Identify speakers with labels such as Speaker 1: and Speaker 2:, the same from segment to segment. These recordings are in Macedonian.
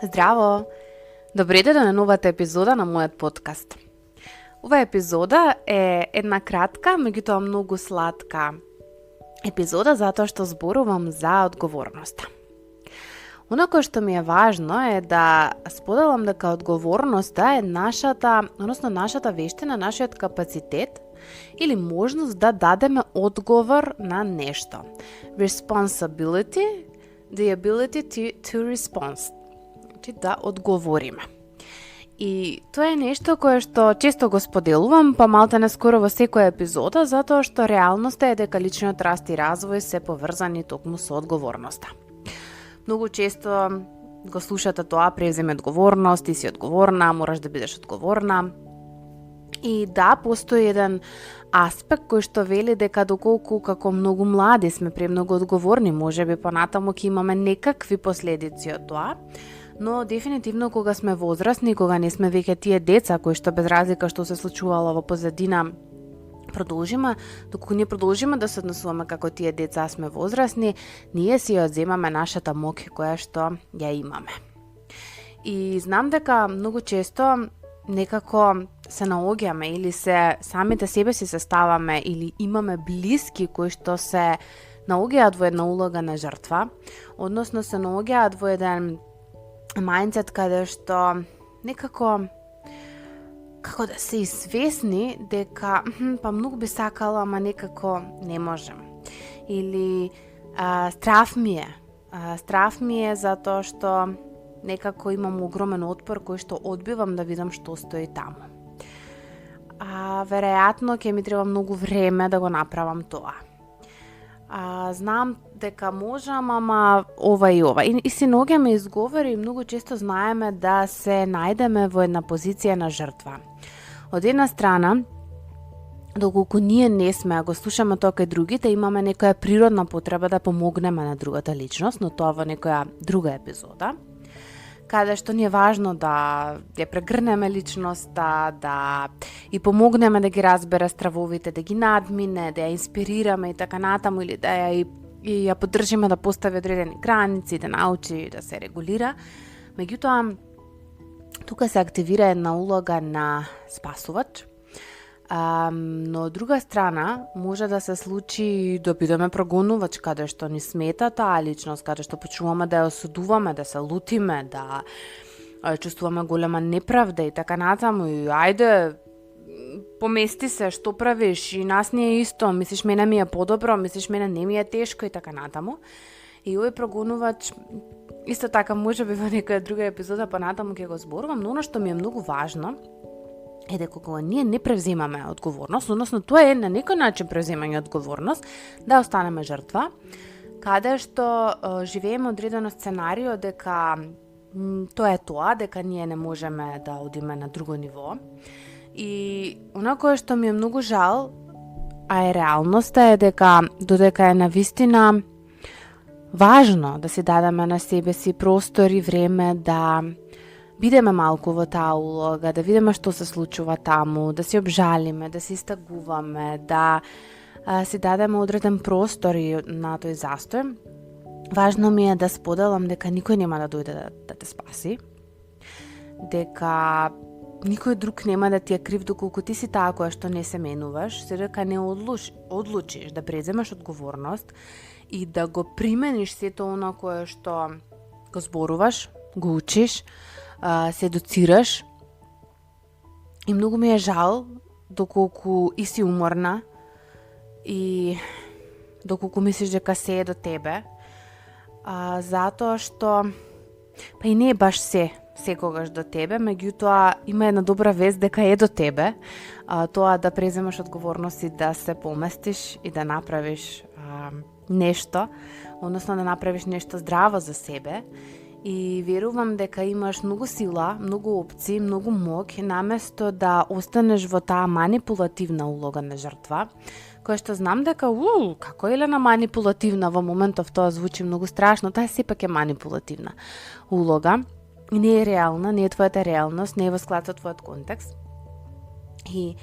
Speaker 1: Здраво! Добрете на новата епизода на мојот подкаст. Ова епизода е една кратка, меѓутоа многу сладка епизода затоа што зборувам за одговорноста. Оно што ми е важно е да споделам дека одговорноста е нашата вештина, нашиот капацитет или можност да дадеме одговор на нешто. Responsibility, the ability to respond. Значи да одговориме. И тоа е нешто кое што често го споделувам, па малте не скоро во секоја епизода, затоа што реалноста е дека личниот раст и развој се поврзани токму со одговорноста. Многу често го слушате тоа, преземи одговорност, ти си одговорна, мораш да бидеш одговорна. И да, постои еден аспект кој што вели дека доколку како многу млади сме премногу одговорни, можеби понатаму ќе имаме некакви последици од тоа, но дефинитивно кога сме возрастни, кога не сме веќе тие деца кои што без разлика што се случувало во позадина доколку ние продолжиме да се однесуваме како тие деца, сме возрастни, ние си ја одземаме нашата моќ која што ја имаме. И знам дека многу често некако се наоѓаме или се самите себе си се ставаме или имаме блиски кои што се наоѓаат во една улога на жртва, односно се наоѓаат во еден мајндсет каде што некако како да се свесни дека па многу би сакала, ама некако не можем. Или страф ми е затоа што некако имам огромен отпор кој што одбивам да видам што стои таму. Веројатно ќе ми треба многу време да го направам тоа. Знам дека можам, ама ова и ова. И си наоѓаме изговори и многу често знаеме да се најдеме во една позиција на жртва. Од една страна, доколку ние не сме, а го слушаме тоа кај другите, имаме некоја природна потреба да помогнеме на другата личност, но тоа во некоја друга епизода, каде што ни е важно да ја прегрнеме личноста, да и помогнеме да ги разбере стравовите, да ги надмине, да ја инспирираме и така натаму, или да ја поддржиме да постави одредени граници, да научи да се регулира. Меѓутоа, тука се активира една улога на спасувач, но од друга страна може да се случи да бидеме прогонувач, каде што ни смета таа личност, каде што почнуваме да ја осудуваме, да се лутиме, да чувствуваме голема неправда и така натаму. И ајде, помести се, што правиш, и нас не е исто, мислиш мене ми е подобро, мислиш мене не ми е тешко и така натаму. И овој прогонувач исто така можеби во некоја друга епизода понатаму ќе го зборувам, но она што ми е многу важно е дека кога ние не превземаме одговорност, односно тоа е на некој начин превземање одговорност, да останеме жртва, каде што живееме одредено сценарио дека тоа е тоа, дека ние не можеме да одиме на друго ниво. И онако што ми е многу жал, а е реалноста е дека додека е навистина важно да си дадеме на себе си простор и време да бидеме малку во таа улога, да видиме што се случува таму, да си обжалиме, да се истагуваме, да си дадеме одреден простор на тој застој. Важно ми е да споделам дека никој нема да дојде да те спаси, дека никој друг нема да ти е крив доколку ти си таа која што не се менуваш, се дека не одлучиш да преземеш одговорност и да го примениш сето она кое што го зборуваш, го учиш, се едуцираш. И многу ми е жал доколку и си уморна и доколку мислиш дека се е до тебе, затоа што па и не е баш секогаш до тебе, меѓутоа има една добра вест дека е до тебе, тоа да преземеш одговорност и да се поместиш и да направиш нешто, односно да направиш нешто здраво за себе. И верувам дека имаш многу сила, многу опции, многу моќ, наместо да останеш во таа манипулативна улога на жртва, која што знам дека, како Елена манипулативна во моментов, тоа звучи многу страшно, таа сепак е манипулативна улога. И не е реална, не е твојата реалност, не е во склад со твојот контекст. И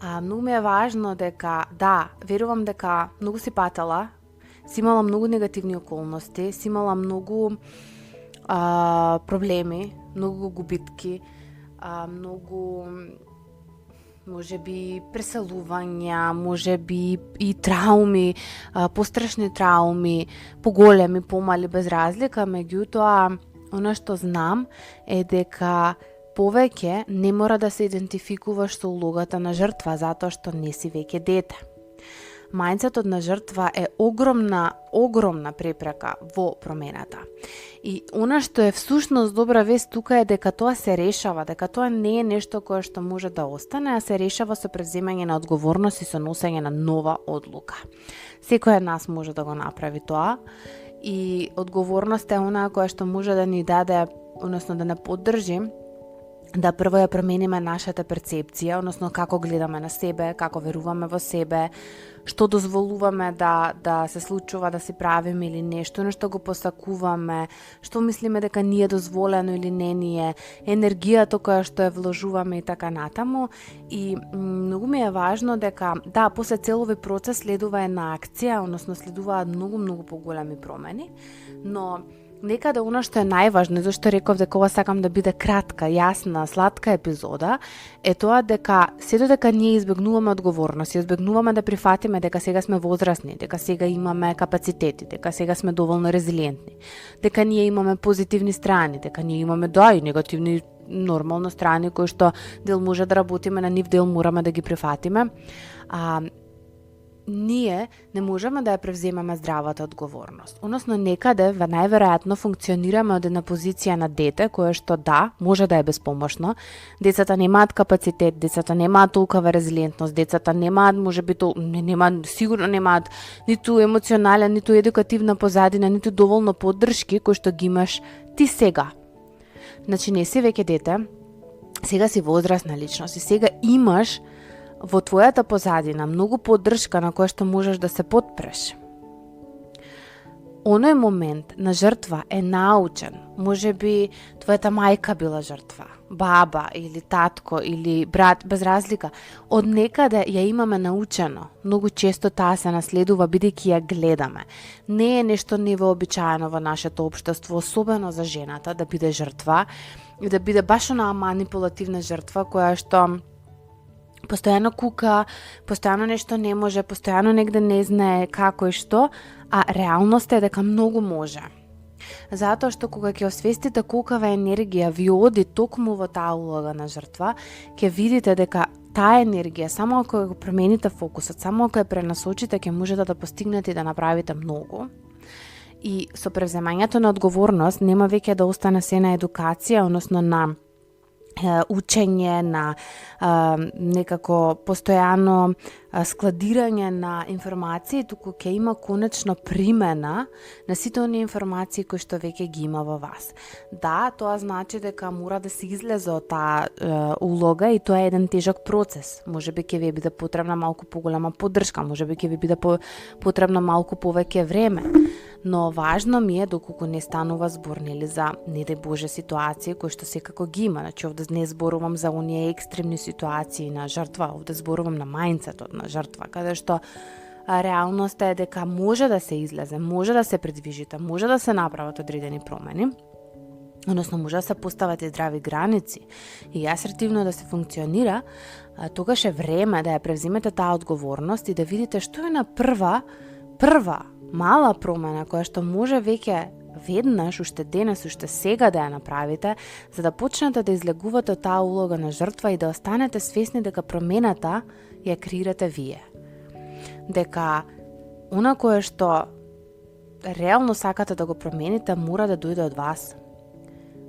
Speaker 1: многу ми е важно дека, да, верувам дека многу си патала, си имала многу негативни околности, си имала многу проблеми, многу губитки, многу може би преселувања, може би и трауми, пострашни трауми, поголеми, помали, без разлика, меѓутоа, она што знам е дека повеќе не мора да се идентификуваш со улогата на жртва, затоа што не си веќе дете. Мајндсетот на жртва е огромна препрека во промената. И она што е всушност добра вест тука е дека тоа се решава, дека тоа не е нешто кое што може да остане, а се решава со преземање на одговорност и со носење на нова одлука. Секој од нас може да го направи тоа и одговорноста е онаа која што може да ни даде, односно да не поддржи, да прво ја промениме нашата перцепција, односно како гледаме на себе, како веруваме во себе, што дозволуваме да се случува, да си правиме или нешто го посакуваме, што мислиме дека ни е дозволено или не ни е, енергијата која што ја вложуваме и така натаму. И многу ми е важно дека, да, после цел овој процес следува една акција, односно следуваат многу поголеми промени, но некаде она што е најважно, зашто реков дека ова сакам да биде кратка, јасна, сладка епизода, е тоа дека сето дека ние избегнуваме одговорност, избегнуваме да прифатиме дека сега сме возрасни, дека сега имаме капацитети, дека сега сме доволно резилиентни, дека ние имаме позитивни страни, дека ние имаме и негативни нормално страни кои што дел може да работиме на нив, дел мораме да ги прифатиме. Ние не можеме да ја превземаме здравата одговорност. Односно, некаде, најверојатно, функционираме од една позиција на дете, кое што да, може да е безпомошно. Децата немаат капацитет, децата немаат толкова резилиентност, децата немаат, сигурно немаат ниту емоционална, ниту едукативна позадина, ниту доволно поддршки кои што ги имаш ти сега. Значи, не си веќе дете, сега си возрасна личност и сега имаш во твојата позадина многу поддршка на која што можеш да се подпреш. Оној момент на жртва е научен. Може би твојата мајка била жртва, баба или татко или брат, без разлика. Од некаде ја имаме научено. Многу често таа се наследува бидејќи ја гледаме. Не е нешто невообичаено во нашето општество, особено за жената, да биде жртва и да биде баш онаа манипулативна жртва која што постојано кука, постојано нешто не може, постојано негде не знае како и што, а реалноста е дека многу може. Затоа што кога ќе освестите колкава енергија ви оди токму во таа улога на жртва, ќе видите дека таа енергија, само ако го промените фокусот, само ако ја пренасочите, ќе можете да постигнете и да направите многу. И со превземањето на одговорност нема веќе да остане се на едукација, односно на учење, на некако постојано складирање на информации, туку ќе има конечно примена на сите оние информации кои што веќе ги има во вас. Да, тоа значи дека мора да се излезе од таа улога и тоа е еден тежок процес. Можеби ќе ви биде потребна малку поголема поддршка, можеби ќе ви биде потребно малку повеќе време. Но важно ми е, доколку не станува збор за, не дај Боже, ситуации кои што секако ги има. Значи, овде не зборувам за оние екстремни ситуации на жртва, овде зборувам на мајндсетот на жртва, каде што реалноста е дека може да се излезе, може да се придвижите, може да се направат одредени промени, односно може да се постават и здрави граници и асертивно да се функционира, тогаш е време да ја превземете таа одговорност и да видите што е на прва мала промена која што може веќе веднаш, уште денес, уште сега да ја направите, за да почнете да излегувате таа улога на жртва и да останете свесни дека промената ја креирате вие. Дека она кое што реално сакате да го промените мора да дојде од вас.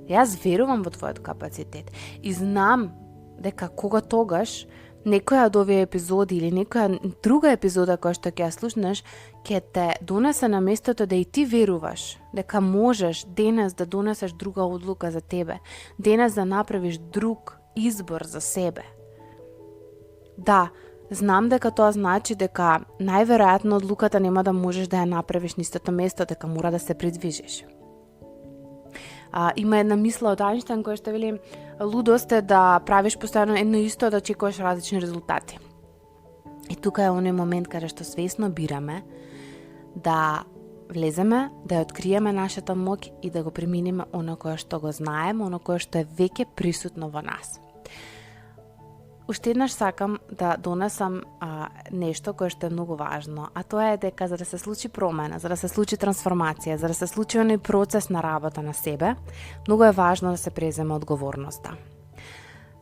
Speaker 1: Јас верувам во твојот капацитет и знам дека кога тогаш некоја од овие епизоди или некоја друга епизода која што ќе ја слушнеш, ќе те донесе на местото да и ти веруваш дека можеш денес да донесеш друга одлука за тебе, денес да направиш друг избор за себе. Да, знам дека тоа значи дека најверојатно одлуката нема да можеш да ја направиш на истото место, дека мора да се придвижиш. Има една мисла од Ајнштајн која што вели лудост е да правиш постојано едно исто, да очекуваш различни резултати. И тука е оној момент каде што свесно бираме да влеземе, да ја откриеме нашата моќ и да го примениме оно кое што го знаеме, оно кое што е веќе присутно во нас. Уште еднаш сакам да донесам нешто кое што е многу важно, а тоа е дека за да се случи промена, за да се случи трансформација, за да се случи оној процес на работа на себе, многу е важно да се преземе одговорноста.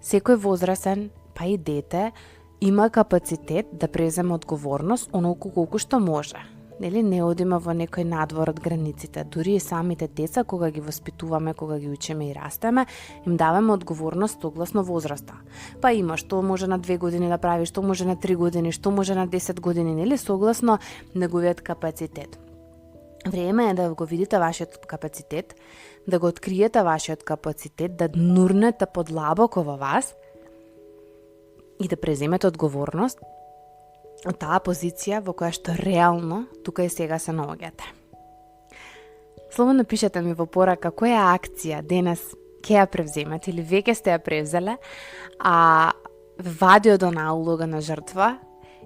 Speaker 1: Секој возрасен, па и дете, има капацитет да преземе одговорност онолку колку што може. Нели, не одиме во некој надвор од границите. Дури и самите деца, кога ги воспитуваме, кога ги учиме и растеме, им даваме одговорност согласно возраста. Па има што може на 2 години да прави, што може на 3 години, што може на 10 години, нели, согласно неговиот капацитет. Време е да го видите вашиот капацитет, да го откриете вашиот капацитет, да нурнете подлабоко во вас и да преземете одговорност од таа позиција во која што реално тука и сега се наоѓате. Слободно пишете ми во порака која акција денес ќе ја превземете или веќе сте ја превзеле, а вади од онаа улога на жртва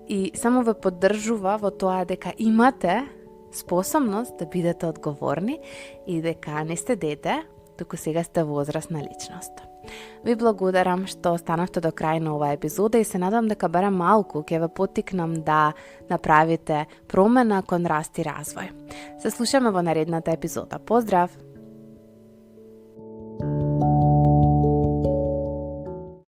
Speaker 1: и само ве поддржува во тоа дека имате способност да бидете одговорни и дека не сте дете, туку сега сте возрасна личност. Ви благодарам што останавте до крај на оваа епизода и се надам дека барем малку ќе ве поттикнам да направите промена кон раст и развој. Се слушаме во наредната епизода. Поздрав!